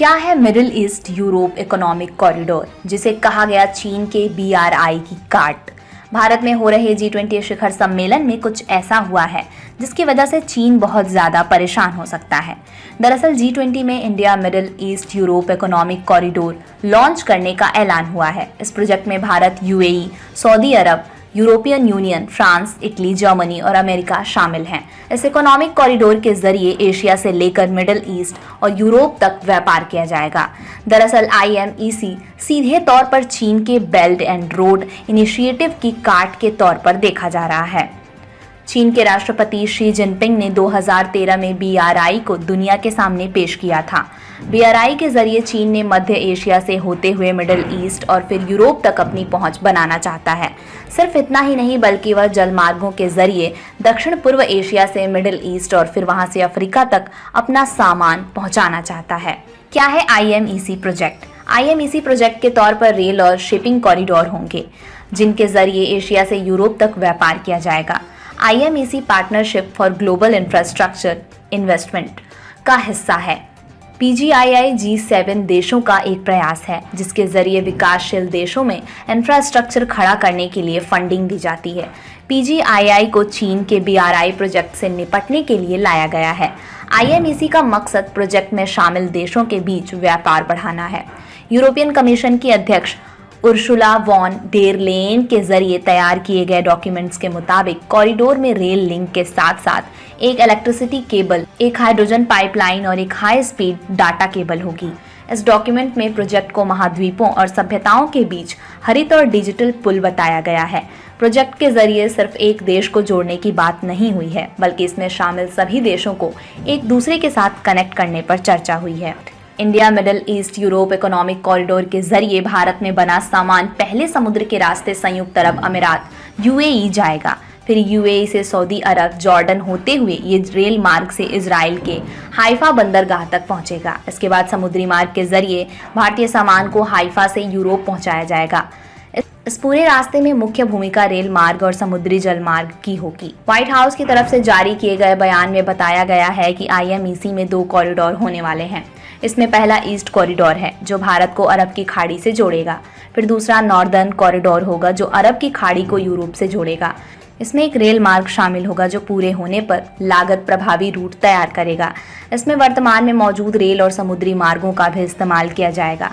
क्या है middle East Europe economic corridor, जिसे कहा गया चीन के BRI की काट। भारत में हो रहे G20 शिखर सम्मेलन में कुछ ऐसा हुआ है जिसकी वजह से चीन बहुत ज्यादा परेशान हो सकता है। दरअसल G20 में India Middle East Europe economic corridor launch करने का ऐलान हुआ है। इस प्रोजेक्ट में भारत, UAE, सऊदी अरब, European Union, France, Italy, Germany और अमेरिका शामिल हैं। इस इकोनॉमिक कॉरिडोर के जरिए एशिया से लेकर मिडिल ईस्ट और यूरोप तक व्यापार किया जाएगा। दरअसल IMEC सीधे तौर पर चीन के बेल्ट एंड रोड इनिशिएटिव की काट के तौर पर देखा जा रहा है। चीन के राष्ट्रपति शी जिनपिंग ने 2013 में BRI को दुनिया के सामने पेश किया था। BRI के जरिए चीन ने मध्य एशिया से होते हुए मिडिल ईस्ट और फिर यूरोप तक अपनी पहुंच बनाना चाहता है। सिर्फ इतना ही नहीं, बल्कि वह जलमार्गों के जरिए दक्षिण पूर्व एशिया से मिडिल ईस्ट और फिर वहां से अफ्रीका तक अपना सामान पहुंचाना चाहता है। क्या है IMEC प्रोजेक्ट? IMEC प्रोजेक्ट के तौर पर रेल और शिपिंग कॉरिडोर होंगे, जिनके जरिए एशिया से यूरोप तक व्यापार किया जाएगा। IMEC partnership for global infrastructure investment का हिस्सा है। PGII G7 देशों का एक प्रयास है जिसके जरिए विकासशील देशों में इंफ्रास्ट्रक्चर खड़ा करने के लिए फंडिंग दी जाती है। PGII को चीन के BRI प्रोजेक्ट से निपटने के लिए लाया गया है। IMEC का मकसद प्रोजेक्ट में शामिल देशों के बीच व्यापार बढ़ाना है। यूरोपियन कमीशन की अध्यक्ष उर्सुला वॉन डेर लेयन के जरिए तैयार किए गए डॉक्यूमेंट्स के मुताबिक कॉरिडोर में रेल लिंक के साथ साथ एक इलेक्ट्रिसिटी केबल, एक हाइड्रोजन पाइपलाइन और एक हाई स्पीड डाटा केबल होगी। इस डॉक्यूमेंट में प्रोजेक्ट को महाद्वीपों और सभ्यताओं के बीच हरित और डिजिटल पुल बताया गया है। प्रोजेक्ट के जरिए सिर्फ एक देश को जोड़ने की बात नहीं हुई है, बल्कि इसमें शामिल सभी देशों को एक दूसरे के साथ कनेक्ट करने पर चर्चा हुई है। India Middle East Europe economic corridor के जरिए भारत में बना सामान पहले समुद्र के रास्ते संयुक्त अरब अमीरात UAE जाएगा। फिर UAE से सऊदी अरब, जॉर्डन होते हुए ये रेल मार्ग से इजराइल के हाइफा बंदरगाह तक पहुंचेगा। इसके बाद समुद्री मार्ग के जरिए भारतीय सामान को हाइफा से यूरोप पहुंचाया जाएगा। इस पूरे रास्ते में मुख्य भूमिका रेल मार्ग और समुद्री जल मार्ग की होगी। व्हाइट हाउस की तरफ से जारी किए गए बयान में बताया गया है कि IMEC में 2 कॉरिडोर होने वाले हैं। इसमें पहला ईस्ट कॉरिडोर है जो भारत को अरब की खाड़ी से जोड़ेगा। फिर दूसरा नॉर्दर्न कॉरिडोर होगा जो अरब की खाड़ी को यूरोप से जोड़ेगा। इसमें एक रेल मार्ग शामिल होगा जो पूरे होने पर लागत प्रभावी रूट तैयार करेगा। इसमें वर्तमान में मौजूद रेल और समुद्री मार्गों का भी इस्तेमाल किया जाएगा।